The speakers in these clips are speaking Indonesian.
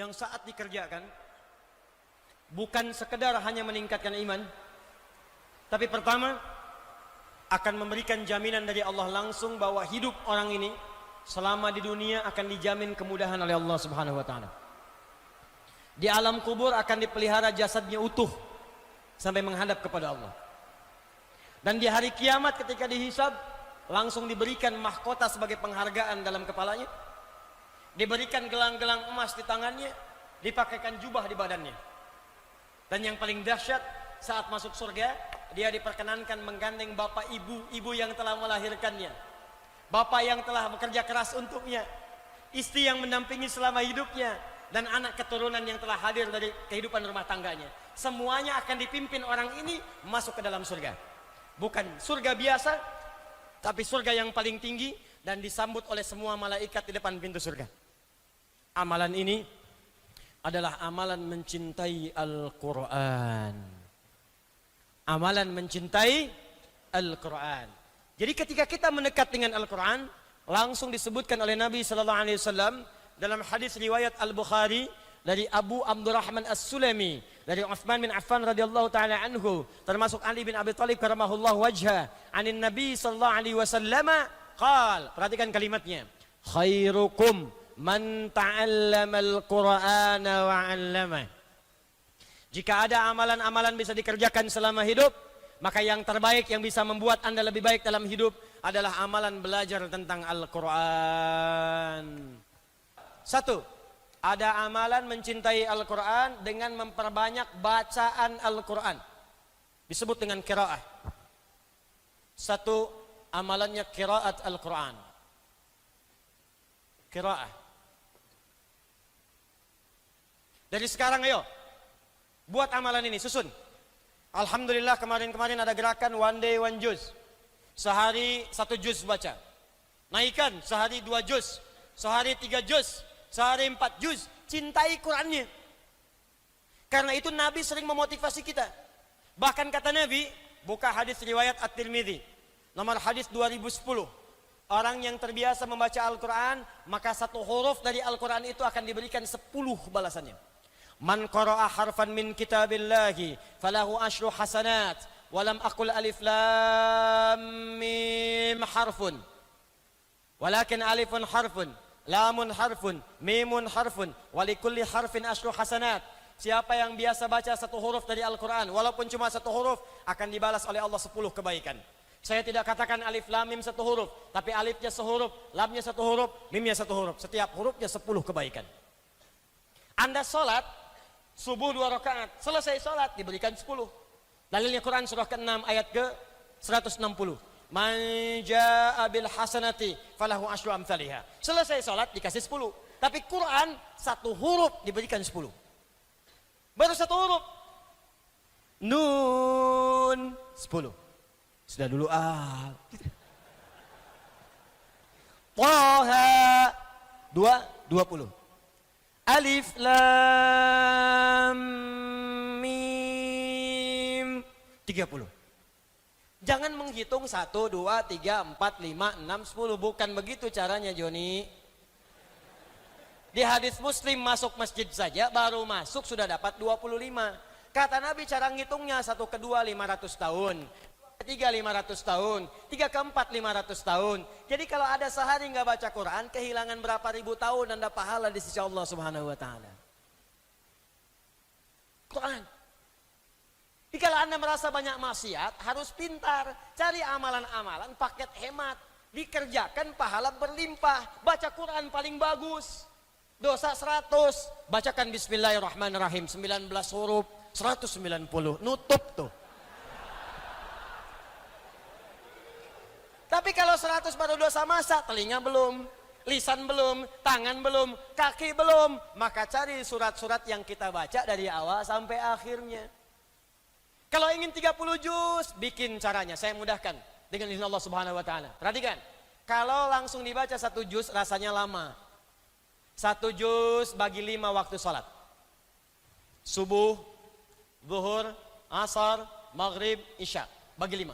yang saat dikerjakan bukan sekedar hanya meningkatkan iman, tapi pertama akan memberikan jaminan dari Allah langsung bahwa hidup orang ini selama di dunia akan dijamin kemudahan oleh Allah Subhanahu wa taala. Di alam kubur akan dipelihara jasadnya utuh sampai menghadap kepada Allah. Dan di hari kiamat ketika dihisab langsung diberikan mahkota sebagai penghargaan dalam kepalanya, diberikan gelang-gelang emas di tangannya, dipakaikan jubah di badannya. Dan yang paling dahsyat, saat masuk surga dia diperkenankan menggandeng bapak ibu yang telah melahirkannya, bapak yang telah bekerja keras untuknya, istri yang mendampingi selama hidupnya, dan anak keturunan yang telah hadir dari kehidupan rumah tangganya. Semuanya akan dipimpin orang ini masuk ke dalam surga. Bukan surga biasa, tapi surga yang paling tinggi, dan disambut oleh semua malaikat di depan pintu surga. Amalan ini adalah amalan mencintai Al-Quran. Amalan mencintai Al-Quran. Jadi ketika kita mendekat dengan Al-Quran, langsung disebutkan oleh Nabi sallallahu alaihi wasallam dalam hadis riwayat Al-Bukhari dari Abu Abdurrahman As-Sulami, dari Utsman bin Affan radhiyallahu taala anhu, termasuk Ali bin Abi Thalib karamahullahu wajha, anin Nabi sallallahu alaihi wasallam qala, perhatikan kalimatnya, khairukum man ta'allamal Qur'ana wa 'allama. Jika ada amalan-amalan bisa dikerjakan selama hidup, maka yang terbaik yang bisa membuat Anda lebih baik dalam hidup adalah amalan belajar tentang Al-Quran. Satu, ada amalan mencintai Al-Quran dengan memperbanyak bacaan Al-Quran. Disebut dengan qiraah. Satu, amalannya qiraat Al-Quran. Qiraah. Dari sekarang ayo, buat amalan ini, susun. Alhamdulillah kemarin-kemarin ada gerakan one day one juz. Sehari 1 juz baca. Naikkan sehari 2 juz, sehari 3 juz, sehari 4 juz. Cintai Qurannya. Karena itu Nabi sering memotivasi kita. Bahkan kata Nabi, buka hadis riwayat At-Tirmidzi, nomor hadis 2010. Orang yang terbiasa membaca Al-Quran, maka 1 huruf dari Al-Quran itu akan diberikan 10 balasannya. Man qara'a harfan min kitabillahi falahu asyru hasanat, walam aqul alif lam mim harfun, walakin alifun harfun, lamun harfun, mimun harfun, walikulli harfin asyru hasanat. Siapa yang biasa baca 1 huruf dari Al-Quran, walaupun cuma 1 huruf, akan dibalas oleh Allah 10 kebaikan. Saya tidak katakan alif lam mim 1 huruf, tapi alifnya sehuruf, lamnya 1 huruf, mimnya 1 huruf. Setiap hurufnya 10 kebaikan. Anda sholat subuh 2 rakaat, selesai sholat diberikan 10. Dalilnya Quran surah ke-6 ayat ke-160. Man jaa'a bil hasanati falahu asyru amsalihha. Selesai sholat dikasih 10. Tapi Quran 1 huruf diberikan 10. Baru 1 huruf. Nun 10. Sudah dulu Taha 20. Alif lam mim 30. Jangan menghitung 1, 2, 3, 4, 5, 6, 10. Bukan begitu caranya, Joni. Di hadis Muslim, masuk masjid saja baru masuk sudah dapat 25. Kata Nabi cara ngitungnya 1 ke 2 500 tahun, 3 500 tahun, 3 ke 4 500 tahun. Jadi kalau ada sehari nggak baca Quran, kehilangan berapa ribu tahun Anda pahala di sisi Allah Subhanahu wa taala. Quran. Jadi kalau Anda merasa banyak maksiat, harus pintar, cari amalan-amalan paket hemat, dikerjakan pahala berlimpah. Baca Quran paling bagus. Dosa 100, bacakan bismillahirrahmanirrahim 19 huruf, 190, nutup tuh. Tapi kalau 100 baru dosa masa, telinga belum, lisan belum, tangan belum, kaki belum, maka cari surat-surat yang kita baca dari awal sampai akhirnya. Kalau ingin 30 juz, bikin caranya, saya mudahkan dengan izin Allah Subhanahu wa taala. Perhatikan, kalau langsung dibaca 1 juz rasanya lama. 1 juz bagi 5 waktu sholat. Subuh, zuhur, asar, maghrib, isya, bagi 5.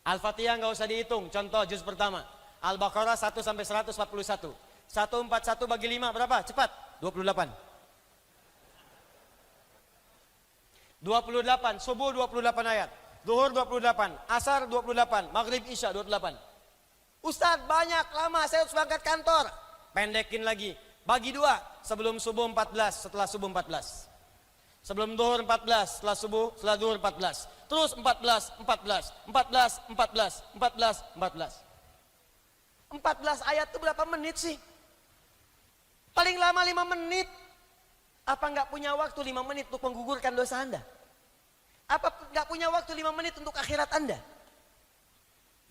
Al-Fatihah nggak usah dihitung. Contoh juz pertama, Al-Baqarah 1 sampai 141. 141 bagi 5 berapa? Cepat. 28. 28, subuh 28 ayat, zuhur 28, asar 28, maghrib isya 28. Ustaz banyak lama saya harus berangkat kantor. Pendekin lagi, bagi dua, sebelum subuh 14, setelah subuh 14. Sebelum zuhur 14, setelah subuh, setelah zuhur 14. Terus 14, 14, 14, 14, 14, 14. 14 ayat itu berapa menit sih? Paling lama 5 menit. Apa enggak punya waktu 5 menit untuk menggugurkan dosa Anda? Apa enggak punya waktu 5 menit untuk akhirat Anda?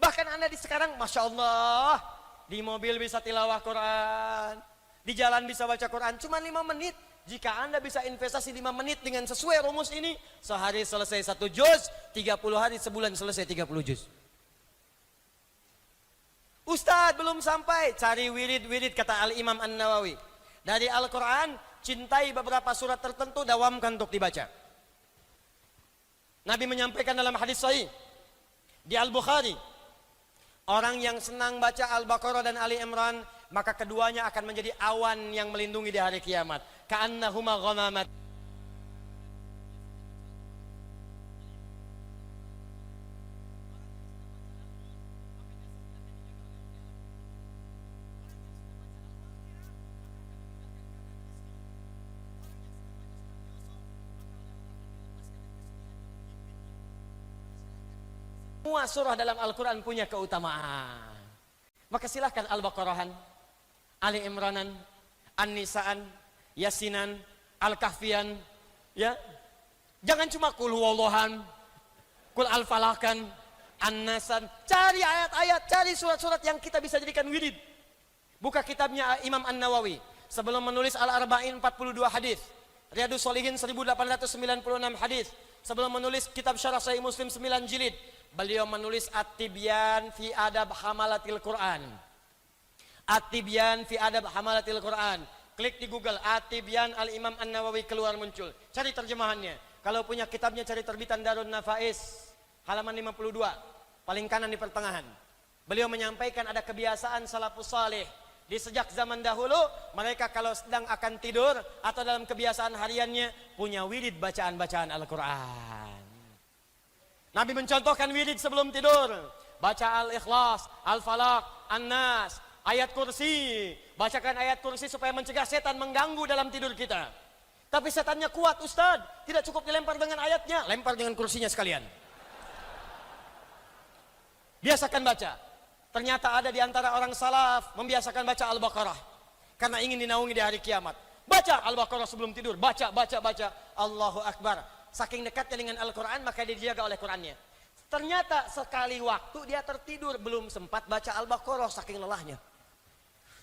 Bahkan Anda di sekarang, Masya Allah, di mobil bisa tilawah Quran, di jalan bisa baca Quran, cuma 5 menit. Jika Anda bisa investasi 5 menit dengan sesuai rumus ini, sehari selesai 1 juz, 30 hari sebulan selesai 30 juz. Ustadz belum sampai, cari wirid-wirid kata Al-Imam An-Nawawi. Dari Al-Quran, cintai beberapa surat tertentu, dawamkan untuk dibaca. Nabi menyampaikan dalam hadis sahih di Al-Bukhari, orang yang senang baca Al-Baqarah dan Ali Imran, maka keduanya akan menjadi awan yang melindungi di hari kiamat. Ka'annahuma ghamamat. Semua surah dalam Al-Quran punya keutamaan. Maka silahkan Al-Baqarahan, Ali Imranan, An-Nisaan, Yasinan, Al-Kahfian, ya. Jangan cuma Qul Huwallahan, Qul Al-Falakan, An-Nasan. Cari ayat-ayat, cari surat-surat yang kita bisa jadikan wirid. Buka kitabnya Imam An-Nawawi. Sebelum menulis Al-Arba'in 42 hadis, Riyadus Shalihin 1896 hadis. Sebelum menulis kitab Syarah Sahih Muslim 9 jilid, beliau menulis At-Tibyan fi Adab Hamalatil Quran. At-Tibyan fi Adab Hamalatil Quran. Klik di Google At-Tibyan Al-Imam An-Nawawi, keluar muncul. Cari terjemahannya. Kalau punya kitabnya cari terbitan Darun Nafais, halaman 52, paling kanan di pertengahan. Beliau menyampaikan ada kebiasaan salafus saleh. Di sejak zaman dahulu, mereka kalau sedang akan tidur atau dalam kebiasaan hariannya punya wirid bacaan-bacaan Al-Quran. Nabi mencontohkan wirid sebelum tidur. Baca Al-Ikhlas, Al-Falaq, An-Nas, ayat kursi. Bacakan ayat kursi supaya mencegah setan mengganggu dalam tidur kita. Tapi setannya kuat Ustaz, tidak cukup dilempar dengan ayatnya, lempar dengan kursinya sekalian. Biasakan baca. Ternyata ada di antara orang salaf membiasakan baca Al-Baqarah karena ingin dinaungi di hari kiamat. Baca Al-Baqarah sebelum tidur, baca. Allahu Akbar. Saking dekatnya dengan Al-Quran, maka dia dijaga oleh Qurannya. Ternyata sekali waktu dia tertidur, belum sempat baca Al-Baqarah saking lelahnya.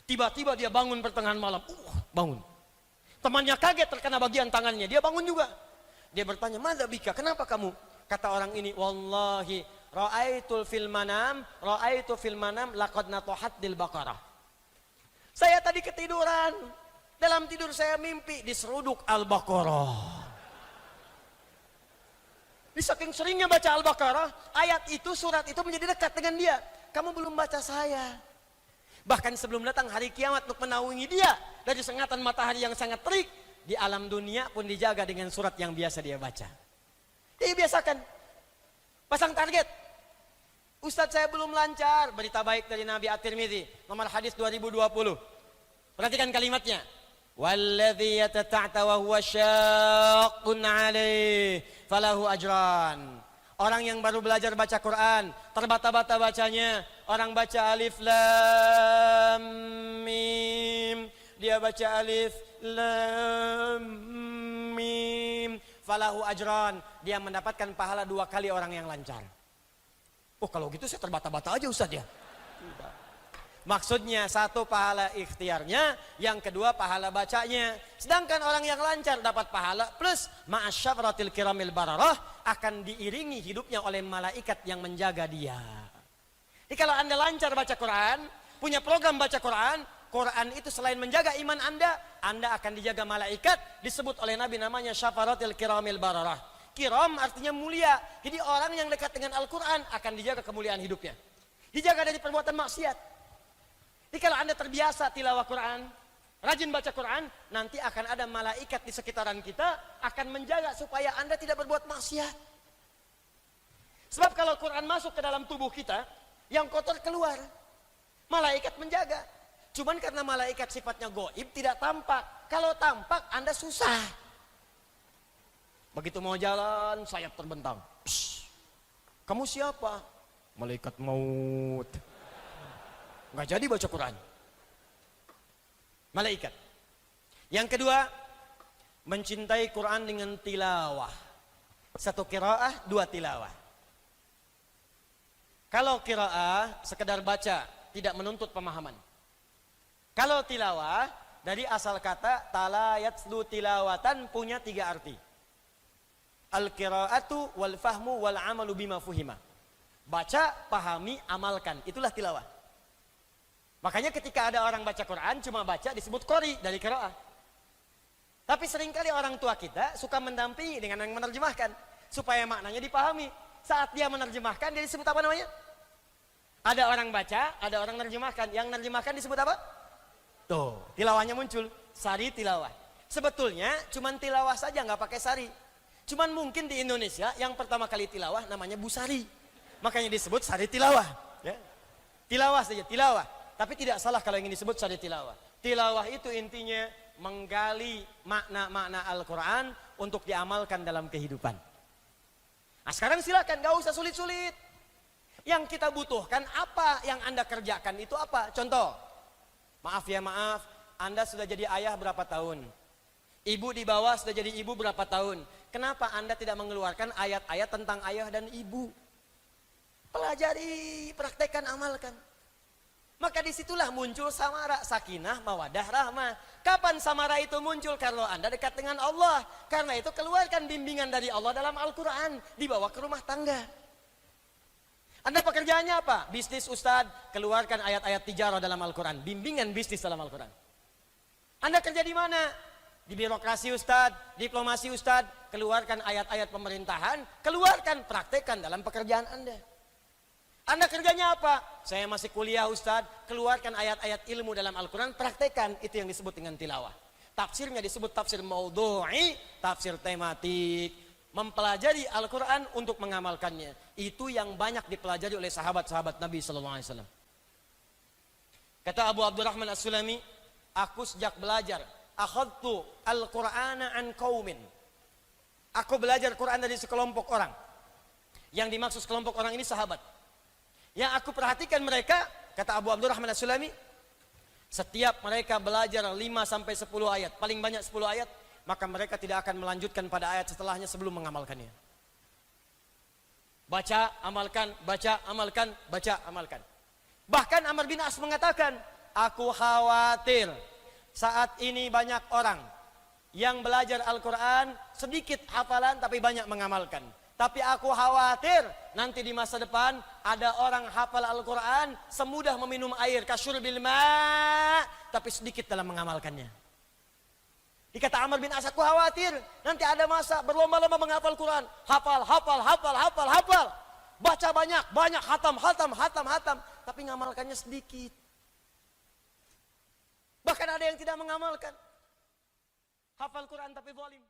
Tiba-tiba dia bangun pertengahan malam. Bangun. Temannya kaget terkena bagian tangannya, dia bangun juga. Dia bertanya, "Madza bika? Kenapa kamu?" Kata orang ini, "Wallahi ra'aitu fil manam laqad natahaddil Baqarah." Saya tadi ketiduran. Dalam tidur saya mimpi diseruduk Al-Baqarah. Di saking seringnya baca Al-Baqarah, ayat itu, surat itu menjadi dekat dengan dia. Kamu belum baca saya. Bahkan sebelum datang hari kiamat untuk menaungi dia dari sengatan matahari yang sangat terik, di alam dunia pun dijaga dengan surat yang biasa dia baca. Jadi biasakan. Pasang target. Ustadz saya belum lancar. Berita baik dari Nabi At-Tirmidzi, nomor hadis 2020. Perhatikan kalimatnya. Walladzi yatata'ta wa huwa syaqqun 'alaihi falahu ajran. Orang yang baru belajar baca Quran, terbata-bata bacanya, orang baca alif lam mim, dia baca alif lam mim, falahu ajran, dia mendapatkan pahala 2 kali orang yang lancar. Oh kalau gitu saya terbata-bata aja Ustaz ya. Maksudnya 1 pahala ikhtiarnya, yang kedua pahala bacanya. Sedangkan orang yang lancar dapat pahala plus ma'asyaratil kiramil bararah, akan diiringi hidupnya oleh malaikat yang menjaga dia. Jadi kalau Anda lancar baca Quran, punya program baca Quran, Quran itu selain menjaga iman Anda akan dijaga malaikat, disebut oleh Nabi namanya syafaratil kiramil bararah. Kiram artinya mulia. Jadi orang yang dekat dengan Al-Quran akan dijaga kemuliaan hidupnya. Dijaga dari perbuatan maksiat. Jadi kalau Anda terbiasa tilawah Quran, rajin baca Quran, nanti akan ada malaikat di sekitaran kita akan menjaga supaya Anda tidak berbuat maksiat. Sebab kalau Quran masuk ke dalam tubuh kita, yang kotor keluar. Malaikat menjaga. Cuman karena malaikat sifatnya gaib, tidak tampak. Kalau tampak, Anda susah. Begitu mau jalan, sayap terbentang. Psst, kamu siapa? Malaikat maut. Nggak jadi baca Quran. Malaikat. Yang kedua, mencintai Quran dengan tilawah. Satu qiraah, dua tilawah. Kalau qiraah, sekedar baca, tidak menuntut pemahaman. Kalau tilawah, dari asal kata tala yatslu tilawatan, punya tiga arti. Al-qiraatu wal fahmu wal amalu bima fuhima. Baca, pahami, amalkan. Itulah tilawah. Makanya ketika ada orang baca Quran, cuma baca disebut qori dari qiraah. Tapi seringkali orang tua kita suka mendampingi dengan yang menerjemahkan. Supaya maknanya dipahami. Saat dia menerjemahkan, dia disebut apa namanya? Ada orang baca, ada orang menerjemahkan. Yang menerjemahkan disebut apa? Tuh, tilawahnya muncul. Sari tilawah. Sebetulnya cuma tilawah saja, nggak pakai sari. Cuman mungkin di Indonesia yang pertama kali tilawah namanya Busari. Makanya disebut sari tilawah. Ya. Tilawah saja, tilawah. Tapi tidak salah kalau ingin disebut sari tilawah. Tilawah itu intinya menggali makna-makna Al-Quran untuk diamalkan dalam kehidupan. Nah sekarang silakan, gak usah sulit-sulit. Yang kita butuhkan apa yang Anda kerjakan itu apa? Contoh, maaf ya maaf, Anda sudah jadi ayah berapa tahun? Ibu di bawah sudah jadi ibu berapa tahun? Kenapa Anda tidak mengeluarkan ayat-ayat tentang ayah dan ibu? Pelajari, praktekkan, amalkan. Maka disitulah muncul samara, sakinah, mawadah, rahmah. Kapan samara itu muncul? Kalau Anda dekat dengan Allah. Karena itu keluarkan bimbingan dari Allah dalam Al-Quran. Dibawa ke rumah tangga. Anda pekerjaannya apa? Bisnis Ustadz, keluarkan ayat-ayat tijarah dalam Al-Quran. Bimbingan bisnis dalam Al-Quran. Anda kerja di mana? Di birokrasi Ustadz, diplomasi Ustadz. Keluarkan ayat-ayat pemerintahan. Keluarkan, praktekkan dalam pekerjaan Anda. Anda kerjanya apa? Saya masih kuliah Ustadz, keluarkan ayat-ayat ilmu dalam Al-Quran, praktekkan. Itu yang disebut dengan tilawah. Tafsirnya disebut tafsir maudhu'i, tafsir tematik. Mempelajari Al-Quran untuk mengamalkannya. Itu yang banyak dipelajari oleh sahabat-sahabat Nabi SAW. Kata Abu Abdurrahman As-Sulami, aku sejak belajar, akhadtu Al-Qur'ana an qaumin. Aku belajar Quran dari sekelompok orang. Yang dimaksud sekelompok orang ini sahabat. Yang aku perhatikan mereka, kata Abu Abdurrahman As-Sulami, setiap mereka belajar 5-10 ayat, paling banyak 10 ayat, maka mereka tidak akan melanjutkan pada ayat setelahnya sebelum mengamalkannya. Baca, amalkan, baca, amalkan, baca, amalkan. Bahkan Amr bin As mengatakan, aku khawatir saat ini banyak orang yang belajar Al-Quran, sedikit hafalan tapi banyak mengamalkan. Tapi aku khawatir nanti di masa depan ada orang hafal Al-Quran semudah meminum air, kasyurbil ma', tapi sedikit dalam mengamalkannya. Dikata Amr bin As, aku khawatir nanti ada masa berlomba-lomba menghafal Quran, hafal, hafal, hafal, hafal, hafal, baca banyak, banyak, hatam, tapi mengamalkannya sedikit. Bahkan ada yang tidak mengamalkan, hafal Quran tapi zalim.